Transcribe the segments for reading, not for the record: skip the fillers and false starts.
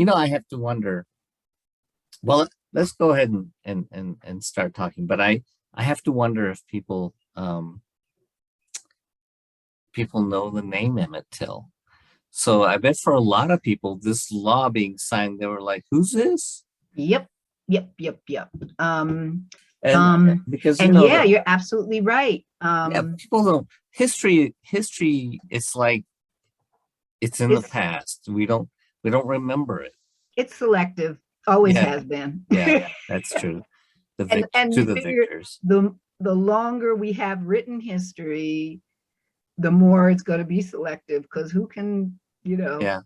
I have to wonder. Well, let's go ahead and start talking. But I have to wonder if people know the name Emmett Till. So I bet for a lot of people, this law being signed, they were like, "Who's this?" Yep, yep. And because And yeah, you're absolutely right. yeah, people don't history. It's like it's in the past. We don't remember it. It's selective, always Yeah, has been. yeah, that's true. And To you the figure victors. the longer we have written history, the more it's going to be selective, because who can, Yeah,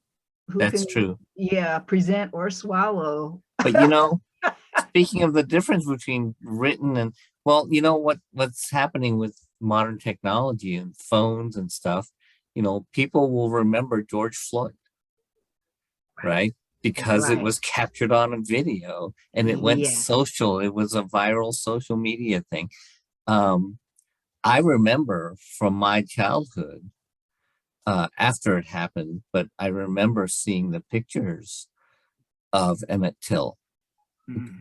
who that's can, true. yeah, present or swallow. But speaking of the difference between written and, well, what's happening with modern technology and phones and stuff, people will remember George Floyd, right? Because it Right. was captured on a video and it went Yeah. social. It was a viral social media thing. Um, I remember from my childhood, after it happened, but I remember seeing the pictures of Emmett Till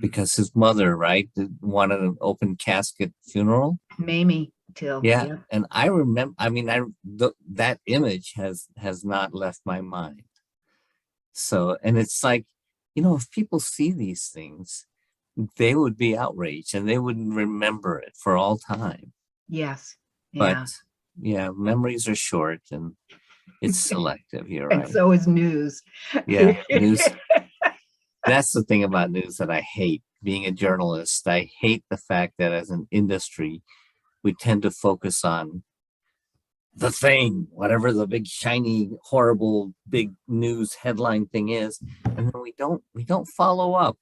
because his mother, right, wanted an open casket funeral. Mamie Till. Yeah, Yeah. and I remember. I mean, that image has not left my mind. So, and it's like, if people see these things, they would be outraged and they wouldn't remember it for all time. Yes. But Yeah. yeah, memories are short and it's selective. You're And right. so is news. Yeah, news. That's the thing about news that I hate. Being a journalist, I hate the fact that as an industry, we tend to focus on the thing, whatever the big shiny horrible big news headline thing is, and then we don't follow up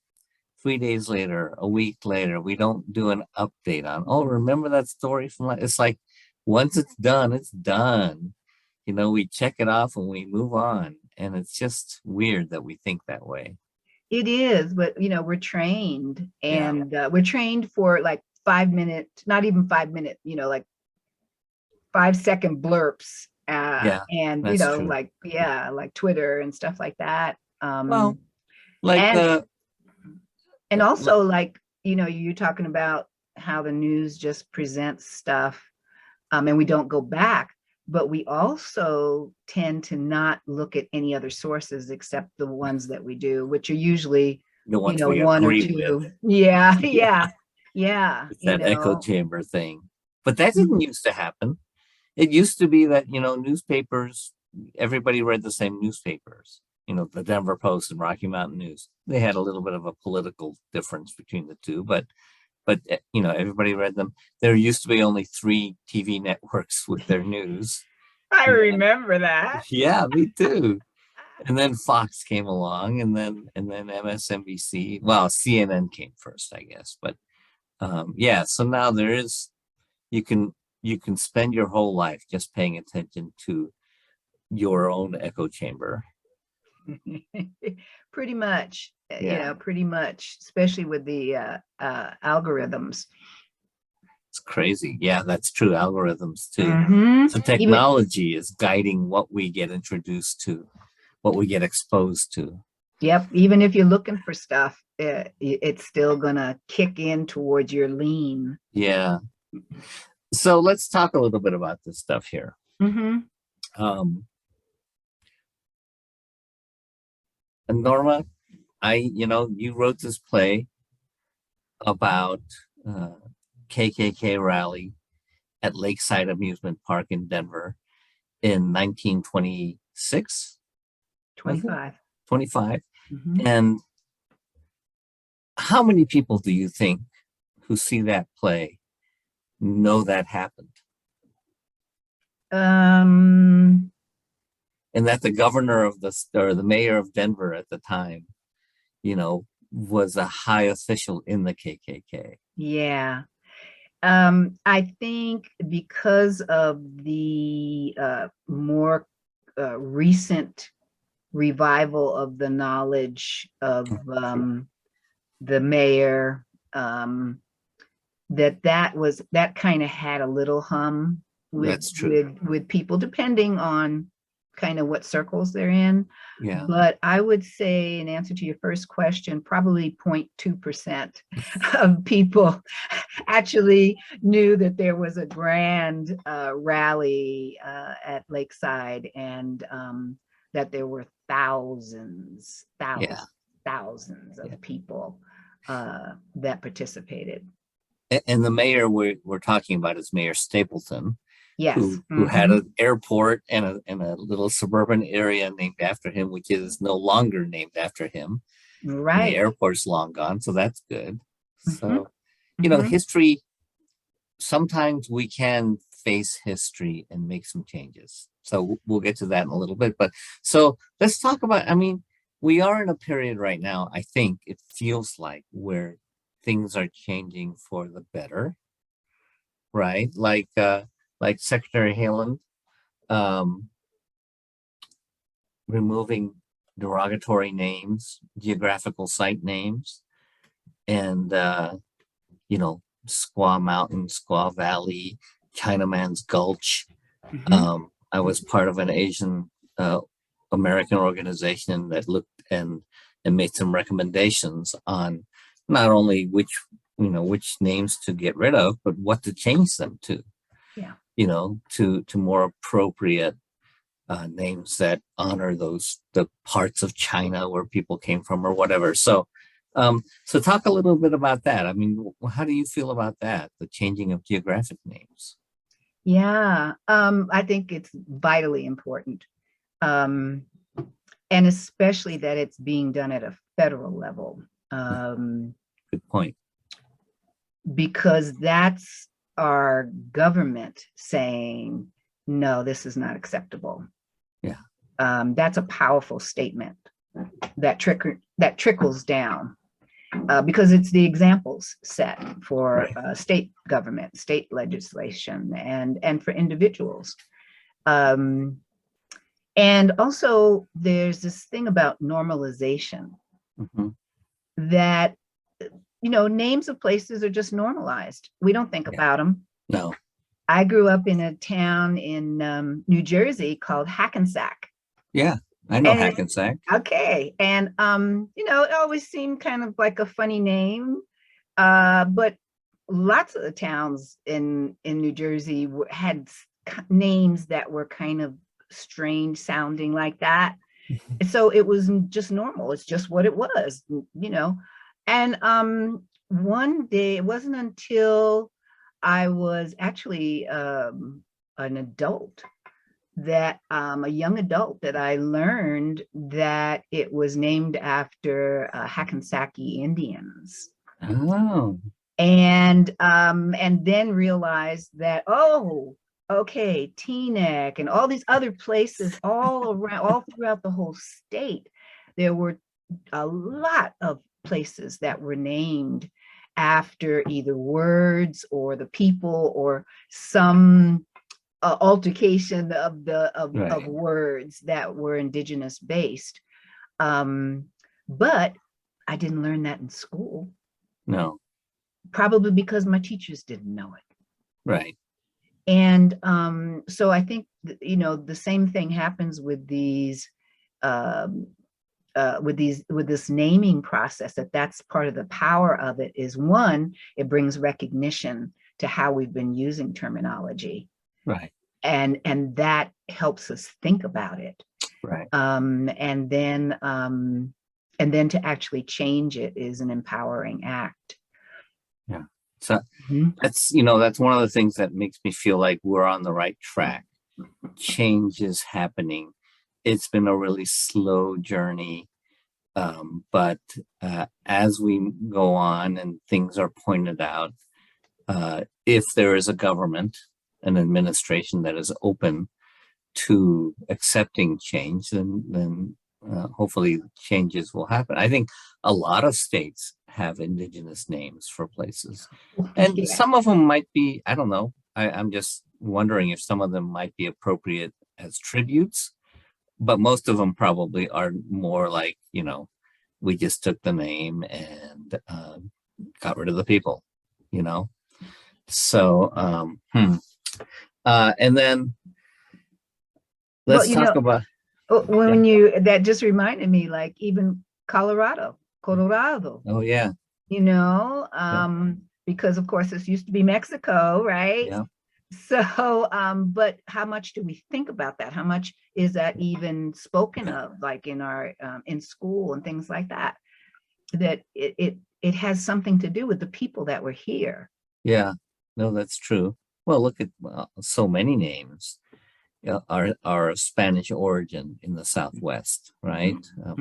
3 days later, a week later. We don't do an update on, oh, remember that story from it's like once it's done, it's done. We check it off and we move on, and it's just weird that we think that way. It is, but we're trained, Yeah, and we're trained for like 5 minute, not even 5 minute, like 5 second blurps, yeah, and that's true. like, yeah, like Twitter and stuff like that. Well, like And uh, also, like, you're talking about how the news just presents stuff, and we don't go back, but we also tend to not look at any other sources except the ones that we do, which are usually, the ones we one or agree with. two. Yeah, yeah, It's that echo chamber thing. But that didn't used to happen. It used to be that, newspapers, everybody read the same newspapers. The Denver Post and Rocky Mountain News. They had a little bit of a political difference between the two, but everybody read them. There used to be only 3 TV networks with their news. I remember that. Yeah, me too. And then Fox came along, and then MSNBC. Well, CNN came first, I guess. But yeah, so now you can spend your whole life just paying attention to your own echo chamber. Pretty much, Yeah, pretty much, especially with the algorithms. it's crazy. Yeah, that's true. Algorithms too. So Even, technology is guiding what we get introduced to, what we get exposed to. yep, even if you're looking for stuff, it's still gonna kick in towards your lean. Yeah. So let's talk a little bit about this stuff here. Um, and Norma, you wrote this play about KKK rally at Lakeside Amusement Park in Denver in 1926. 25. 25. And how many people do you think who see that play know that happened? And that the governor of the mayor of Denver at the time, was a high official in the KKK. Yeah. I think because of the more recent revival of the knowledge of the mayor, that kind of had a little hum with That's true. with people, depending on kind of what circles they're in. Yeah. But I would say, in answer to your first question, probably 0.2% of people actually knew that there was a grand rally at Lakeside, and that there were thousands Yeah. of people that participated. And the mayor we're talking about is Mayor Stapleton, Yes. who had an airport and a little suburban area named after him, which is no longer named after him. And the Right. airport's long gone, so that's good. Mhm. So, history, sometimes we can face history and make some changes. So we'll get to that in a little bit. But so let's talk about, we are in a period right now, I think it feels like, where things are changing for the better, right? Like Secretary Haaland removing derogatory names, geographical site names, and Squaw Mountain, Squaw Valley, Chinaman's Gulch. I was part of an Asian American organization that looked and made some recommendations on not only which names to get rid of, but what to change them to. Yeah. To more appropriate names that honor the parts of China where people came from or whatever. So talk a little bit about that. How do you feel about that? The changing of geographic names? Yeah, I think it's vitally important. And especially that it's being done at a federal level. Good point. Because that's our government saying, no, this is not acceptable. Yeah. That's a powerful statement that trickles down, because it's the examples set for state government, state legislation, and for individuals. And also there's this thing about normalization, that, names of places are just normalized. We don't think about them. No. I grew up in a town in New Jersey called Hackensack. Yeah, I know Hackensack. Okay. And, it always seemed kind of like a funny name. But lots of the towns in New Jersey had names that were kind of strange sounding like that. So it was just normal. It's just what it was, And one day, it wasn't until I was actually an adult, that a young adult, that I learned that it was named after Hackensacky Indians. Oh. And then realized that, okay, Teaneck and all these other places all around, all throughout the whole state, there were a lot of places that were named after either words or the people or some altercation of words that were indigenous based. But I didn't learn that in school. No. Probably because my teachers didn't know it. Right. And so I think, the same thing happens with these, with this naming process, that's part of the power of it. Is one, it brings recognition to how we've been using terminology. Right. And that helps us think about it. Right. And then to actually change it is an empowering act. Yeah. So that's one of the things that makes me feel like we're on the right track. Change is happening. It's been a really slow journey. But as we go on and things are pointed out, if there is a government, an administration that is open to accepting change, then hopefully changes will happen. I think a lot of states have indigenous names for places, and some of them might be, I don't know. I'm just wondering if some of them might be appropriate as tributes, but most of them probably are more like, we just took the name and got rid of the people, So, and then Well, let's talk about, yeah. when that just reminded me, like even Colorado, Oh, yeah. Yeah. because of course this used to be Mexico, right? Yeah. So, but how much do we think about that? How much is that even spoken of, like in our in school and things like that? That it has something to do with the people that were here. Yeah. No, that's true. Well, look at so many names are of Spanish origin in the Southwest, right?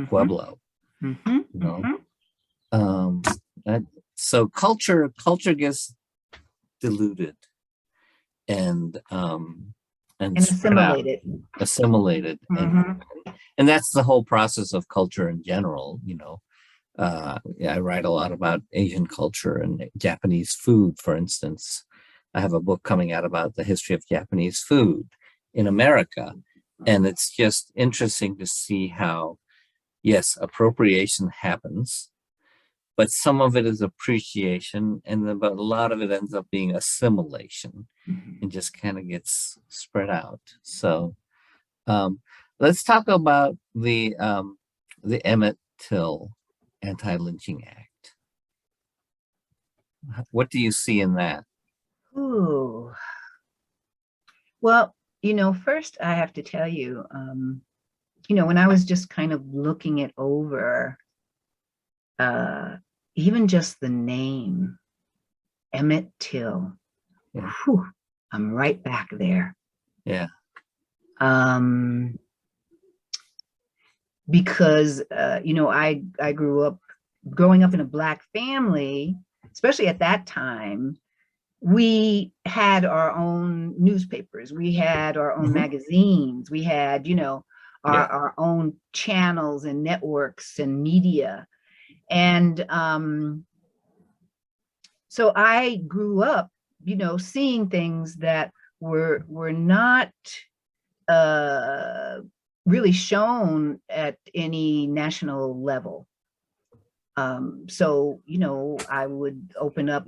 Pueblo, Mm-hmm, you know. mm-hmm. Um, that, so culture gets diluted and And spread out, assimilated. assimilated, Mm-hmm. and that's the whole process of culture in general. Yeah, I write a lot about Asian culture and Japanese food, for instance. I have a book coming out about the history of Japanese food in America, and it's just interesting to see how, yes, appropriation happens, but some of it is appreciation, and then but a lot of it ends up being assimilation and just kind of gets spread out. So um, let's talk about the Emmett Till Anti-Lynching Act. What do you see in that? Ooh. Well, first I have to tell you, when I was just kind of looking it over, uh, even just the name, Emmett Till, Yeah. whew, I'm right back there. Yeah. Because I grew up growing up in a Black family, especially at that time. We had our own newspapers, we had our own magazines, we had, our own channels and networks and media. And so I grew up, seeing things that were not really shown at any national level. So, I would open up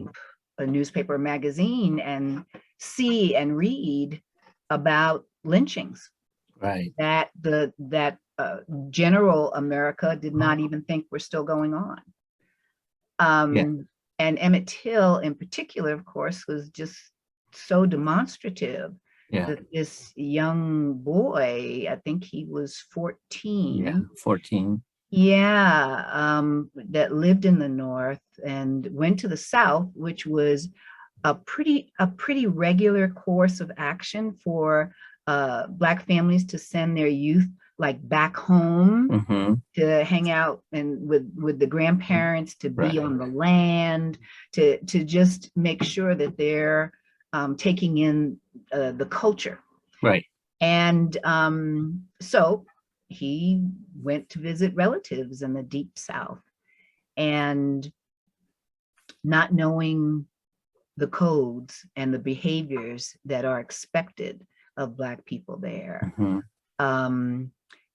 a newspaper magazine and see and read about lynchings, Right. that general America did not even think were still going on. Yeah. And Emmett Till in particular, of course, was just so demonstrative. Yeah. That this young boy, I think he was 14. Yeah. 14. Yeah, that lived in the North and went to the South, which was a pretty regular course of action for Black families to send their youth like back home to hang out and with the grandparents, to be on the land, to just make sure that they're taking in the culture. Right. And so he went to visit relatives in the Deep South, and not knowing the codes and the behaviors that are expected of Black people there,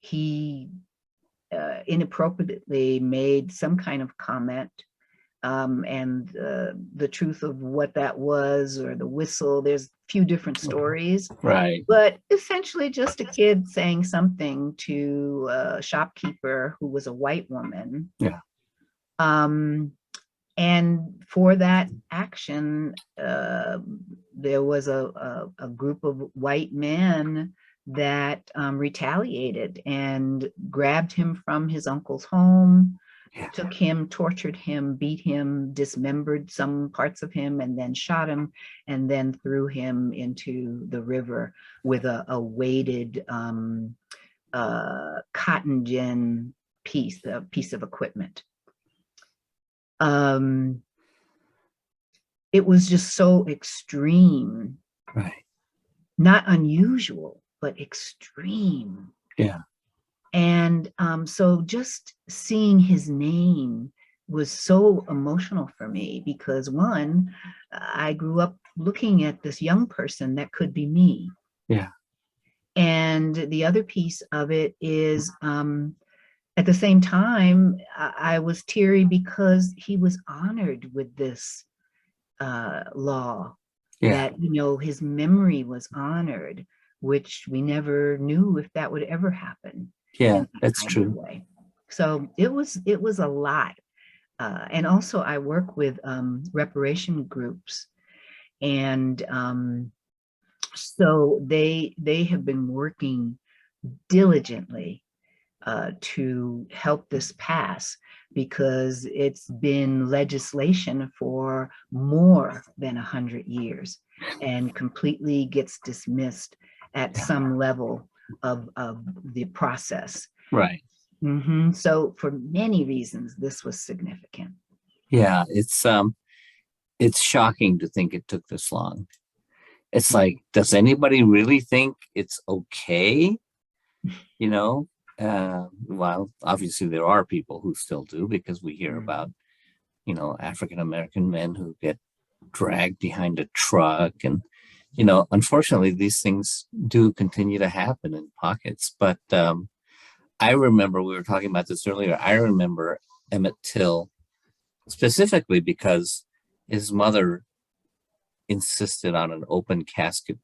he inappropriately made some kind of comment, and the truth of what that was, or the whistle, there's a few different stories. Right. But essentially just a kid saying something to a shopkeeper who was a white woman. Yeah. And for that action, there was a group of white men that retaliated and grabbed him from his uncle's home, took him, tortured him, beat him, dismembered some parts of him, and then shot him, and then threw him into the river with a weighted cotton gin piece of equipment. It was just so extreme, right? Not unusual, but extreme. Yeah. And so just seeing his name was so emotional for me, because one, I grew up looking at this young person that could be me. Yeah. And the other piece of it is, at the same time, I was teary because he was honored with this law, that, his memory was honored. which we never knew if that would ever happen. Yeah, in that that's kind of true. way. So it was a lot. And also I work with reparation groups, and so they have been working diligently to help this pass, because it's been legislation for more than 100 years and completely gets dismissed at some level of the process. Right. So for many reasons, this was significant. Yeah, it's shocking to think it took this long. It's like, does anybody really think it's okay? You know, well, obviously there are people who still do, because we hear about, African American men who get dragged behind a truck, and unfortunately these things do continue to happen in pockets. But I remember, we were talking about this earlier, I remember Emmett Till specifically because his mother insisted on an open casket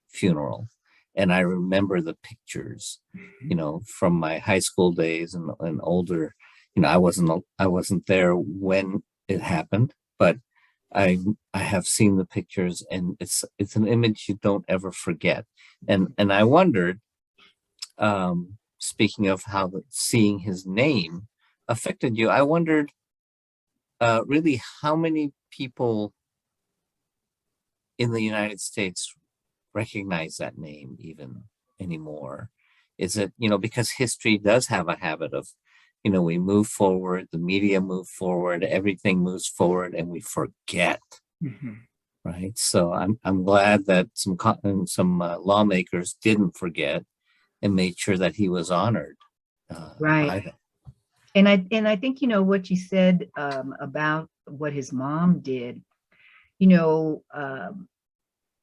funeral. And I remember the pictures, from my high school days and older. I wasn't there when it happened, but I have seen the pictures, and it's an image you don't ever forget. And I wondered, speaking of how seeing his name affected you, I wondered really how many people in the United States recognize that name even anymore. Is it, because history does have a habit of, we move forward, the media move forward, everything moves forward, and we forget. Right. So I'm glad that some lawmakers didn't forget and made sure that he was honored. Right. And I think, what you said about what his mom did,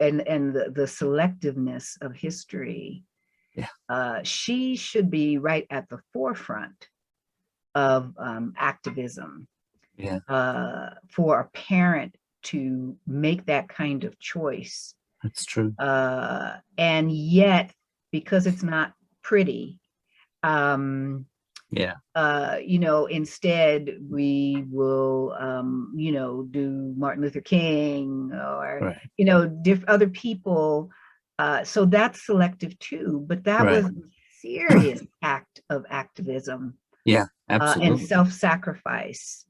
and the selectiveness of history. Yeah. She should be right at the forefront of activism. Yeah. For a parent to make that kind of choice. That's true. And yet, because it's not pretty, instead we will do Martin Luther King, or other people, so that's selective too, but that was a serious act of activism. Yeah, absolutely. And self-sacrifice.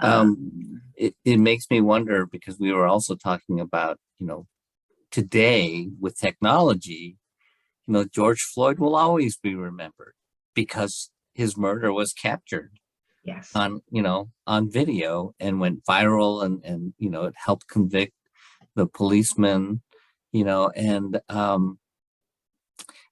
It makes me wonder, because we were also talking about, today with technology, George Floyd will always be remembered because his murder was captured on video and went viral, and it helped convict the policeman, and I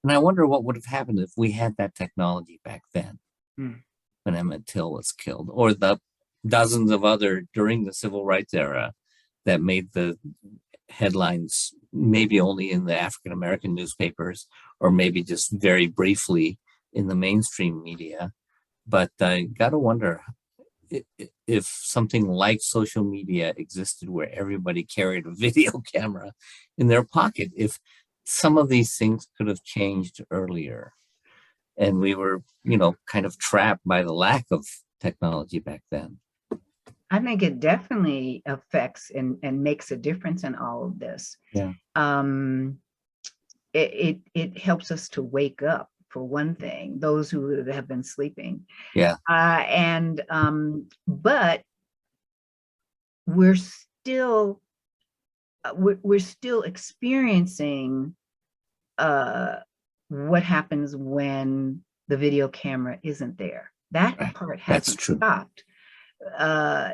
wonder what would have happened if we had that technology back then when Emmett Till was killed, or the dozens of other during the civil rights era that made the headlines, maybe only in the African American newspapers, or maybe just very briefly in the mainstream media. But I gotta wonder if something like social media existed where everybody carried a video camera in their pocket, if some of these things could have changed earlier, and we were, kind of trapped by the lack of technology back then. I think it definitely affects and makes a difference in all of this. Yeah. It helps us to wake up, for one thing, those who have been sleeping. Yeah. But we're still experiencing what happens when the video camera isn't there. That part hasn't stopped.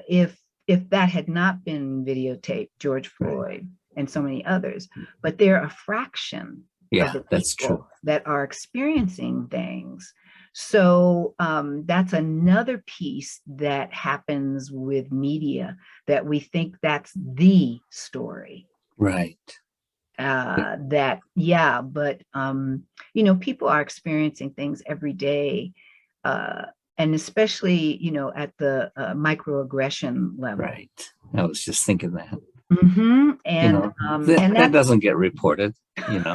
If that had not been videotaped, George Floyd and so many others, but they're a fraction of the people that are experiencing things. So that's another piece that happens with media, that we think that's the story. Right. But people are experiencing things every day, and especially at the microaggression level. Right. I was just thinking that. And that doesn't get reported.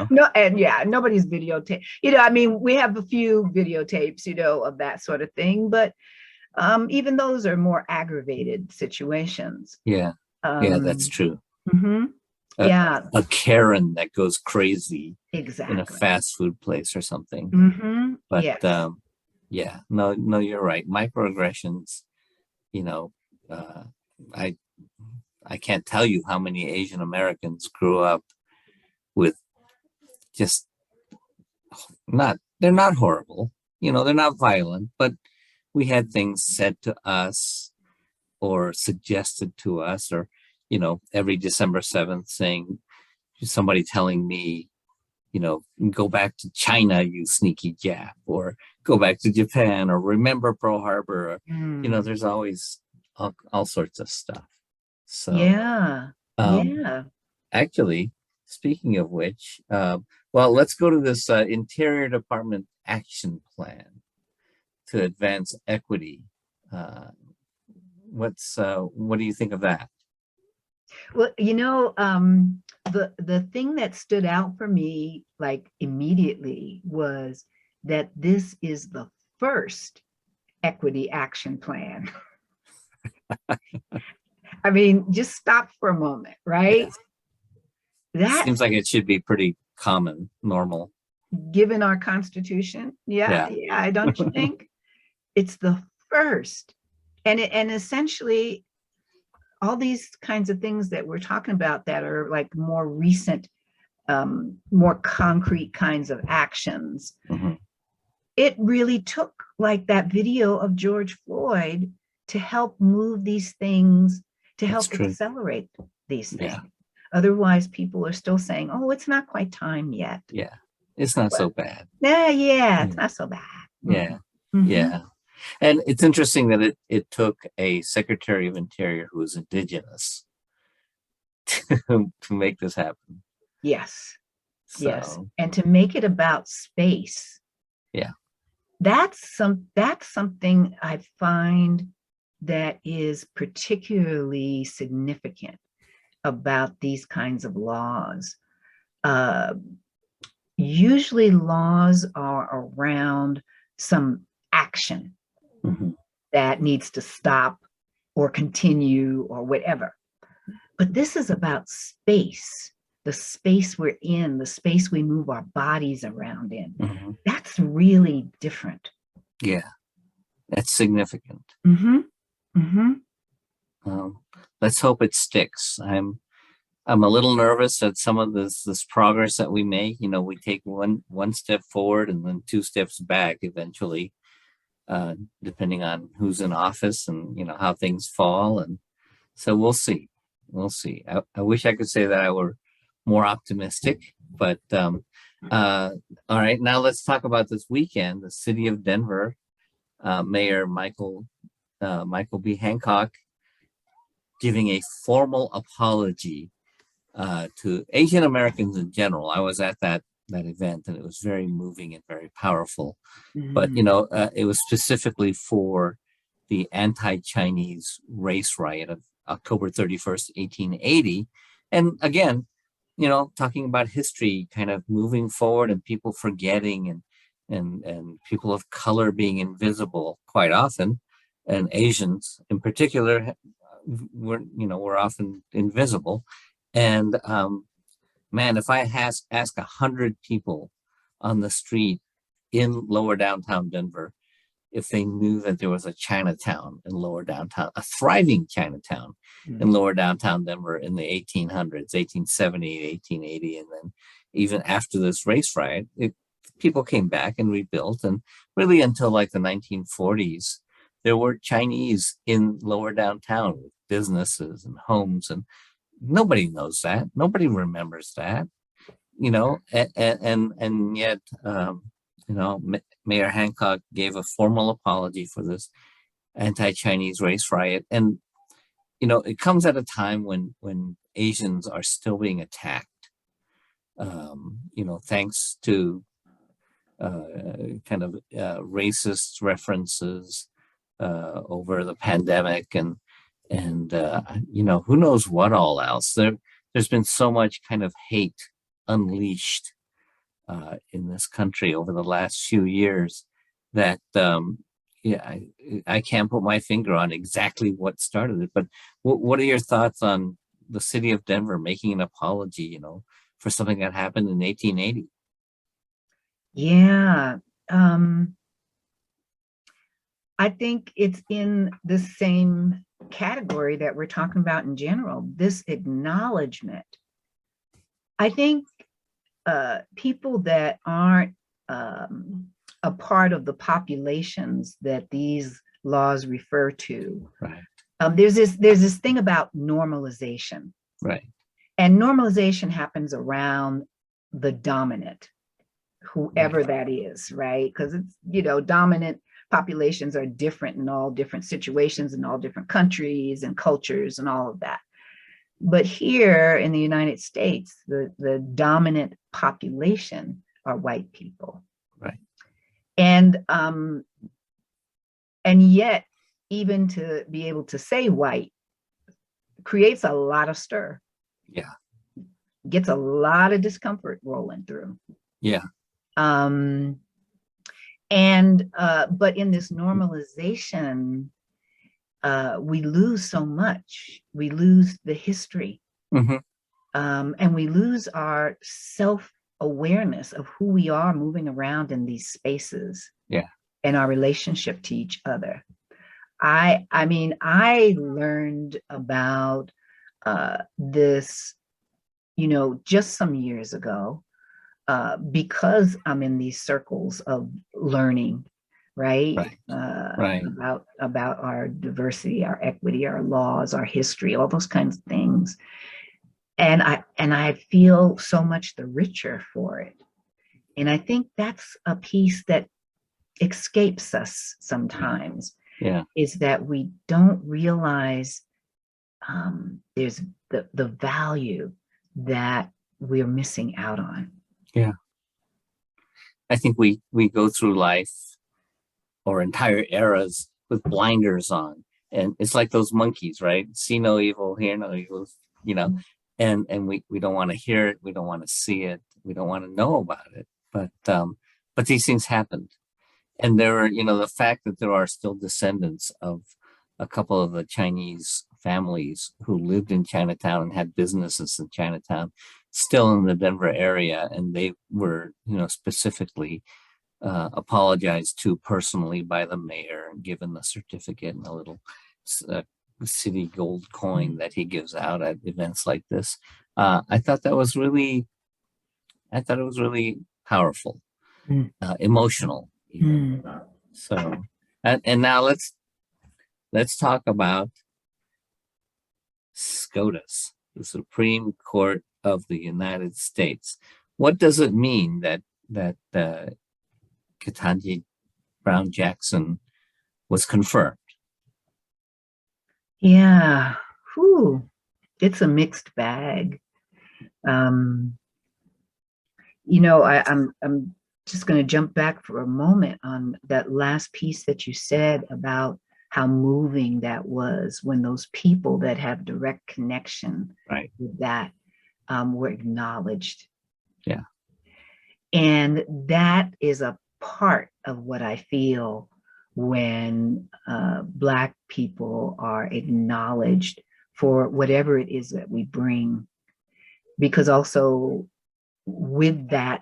No, and yeah, nobody's videotape. I mean, we have a few videotapes, of that sort of thing, but even those are more aggravated situations. Yeah. Yeah, that's true. Mhm. A, Yeah, a Karen that goes crazy in a exactly. fast food place or something. But Yes. yeah, no, you're right. Microaggressions, you know, uh, I I can't tell you how many Asian Americans grew up with just they're not horrible, they're not violent, but we had things said to us or suggested to us, or, every December 7th saying, somebody telling me, go back to China, you sneaky Jap, or go back to Japan, or remember Pearl Harbor, or, there's always all sorts of stuff. So, Yeah. um, Yeah. actually, speaking of which, well, let's go to this Interior Department action plan to advance equity. Uh, what do you think of that? Well, the thing that stood out for me, like immediately, was that this is the first equity action plan. I mean, just stop for a moment, right? That, Seems like it should be pretty common, normal. given our Constitution, Yeah. yeah, don't you think? It's the first. And essentially, all these kinds of things that we're talking about that are like more recent, more concrete kinds of actions. It really took like that video of George Floyd to help move these things, to That's help true. accelerate these things. Yeah. Otherwise, people are still saying, "Oh, it's not quite time yet." Yeah. It's not so bad. Yeah, it's not so bad. Yeah. Mhm. Yeah. And it's interesting that it took a Secretary of Interior who was indigenous to make this happen. Yes. Yes. So, And to make it about space. yeah. That's something I find that is particularly significant about these kinds of laws. Uh, Usually laws are around some action that needs to stop or continue or whatever. But this is about space, the space we're in, the space we move our bodies around in. That's really different. Yeah. That's significant. Let's hope it sticks. I'm a little nervous at some of this progress that we make. We take one step forward and then two steps back eventually, depending on who's in office and how things fall. And so we'll see. We'll see. I wish I could say that I were more optimistic, but all right. Now let's talk about this weekend. The city of Denver, Mayor Michael B. Hancock giving a formal apology to Asian Americans in general. I was at that event and it was very moving and very powerful. But it was specifically for the anti-Chinese race riot of October 31st, 1880. And again, talking about history kind of moving forward and people forgetting and people of color being invisible quite often, and Asians in particular were often invisible. And man, if I ask 100 people on the street in lower downtown Denver if they knew that there was a Chinatown in lower downtown, a thriving Chinatown in lower downtown Denver in the 1800s, 1870, 1880, and then even after this race riot, people came back and rebuilt. And really until like the 1940s, there were Chinese in lower downtown with businesses and homes, and nobody knows that. Nobody remembers that, and yet, Mayor Hancock gave a formal apology for this anti-Chinese race riot. And, it comes at a time when Asians are still being attacked, thanks to kind of racist references over the pandemic and who knows what all else. There's been so much kind of hate unleashed in this country over the last few years that yeah, I can't put my finger on exactly what started it. But what are your thoughts on the city of Denver making an apology, for something that happened in 1880? Yeah. I think it's in the same category that we're talking about in general, this acknowledgement. I think people that aren't a part of the populations that these laws refer to, Right. There's this thing about normalization. Right. And normalization happens around the dominant, whoever that is, right? Because it's, dominant populations are different in all different situations in all different countries and cultures and all of that. But here in the United States, the dominant population are white people. Right. And yet, even to be able to say white creates a lot of stir. Yeah. Gets a lot of discomfort rolling through. Yeah. But in this normalization, we lose so much. We lose the history, and we lose our self-awareness of who we are moving around in these spaces. Yeah. And our relationship to each other. I learned about this, just some years ago, because I'm in these circles of learning, right? Right. About our diversity, our equity, our laws, our history, all those kinds of things. And I feel so much the richer for it. And I think that's a piece that escapes us sometimes. Yeah. Is that we don't realize there's the value that we're missing out on. Yeah. I think we go through life or entire eras with blinders on, and it's like those monkeys, right? See no evil, hear no evil, and we don't want to hear it, we don't want to see it, we don't want to know about it. But these things happened. And there are, the fact that there are still descendants of a couple of the Chinese families who lived in Chinatown and had businesses in Chinatown, still in the Denver area, and they were, specifically apologized to personally by the mayor and given the certificate and a little city gold coin that he gives out at events like this. I thought it was really powerful, emotional. So, and now let's talk about SCOTUS, the Supreme Court of the United States. What does it mean that Ketanji Brown Jackson was confirmed? Yeah, it's a mixed bag. I'm just going to jump back for a moment on that last piece that you said about how moving that was when those people that have direct connection with that were acknowledged. Yeah. And that is a part of what I feel when Black people are acknowledged for whatever it is that we bring. Because also with that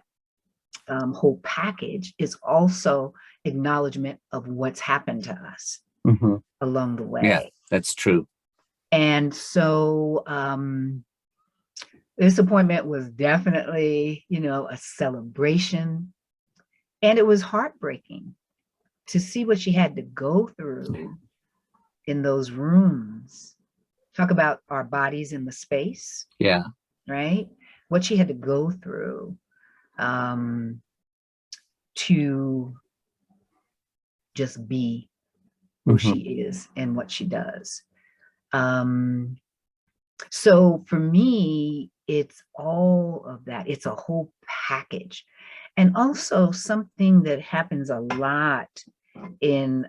whole package is also acknowledgement of what's happened to us along the way. Yeah, that's true. And so this appointment was definitely, a celebration. And it was heartbreaking to see what she had to go through in those rooms. Talk about our bodies in the space. Yeah. Right? What she had to go through to just be who she is and what she does. So for me, it's all of that. It's a whole package. And also something that happens a lot in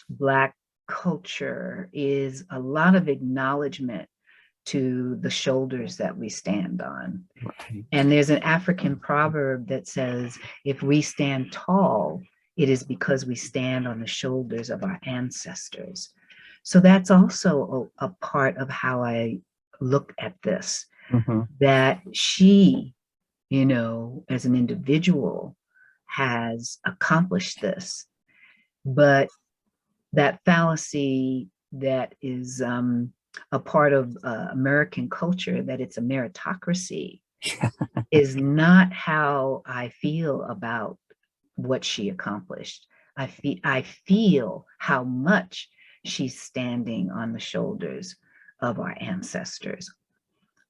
Black culture is a lot of acknowledgement to the shoulders that we stand on. Right. And there's an African proverb that says, if we stand tall, it is because we stand on the shoulders of our ancestors. So that's also a part of how I look at this, that she, you know, as an individual has accomplished this, but that fallacy that is a part of American culture, that it's a meritocracy, is not how I feel about what she accomplished. I feel how much she's standing on the shoulders of our ancestors,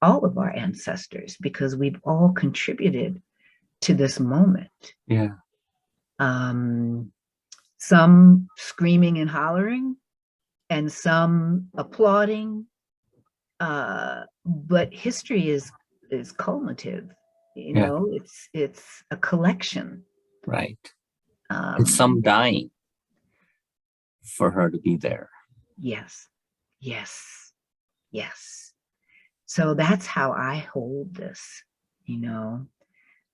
all of our ancestors, because we've all contributed to this moment. Yeah. Some screaming and hollering, and some applauding. But history is cumulative, you know, it's a collection. Right. And some dying for her to be there. Yes. So that's how I hold this, you know.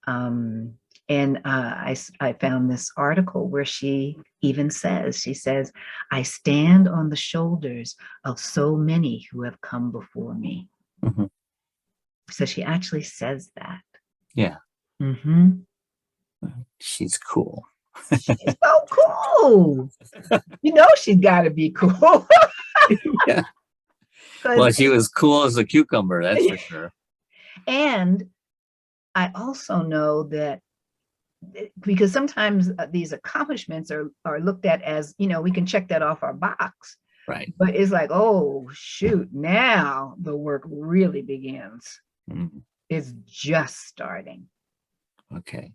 And I found this article where she even says, I stand on the shoulders of so many who have come before me. So she actually says that. Yeah. She's cool. She's so cool. You know, she's got to be cool. Yeah. Well, she was cool as a cucumber, that's for sure. And I also know that, because sometimes these accomplishments are looked at as, you know, we can check that off our box. Right. But it's like, oh, shoot, now the work really begins. It's just starting. Okay.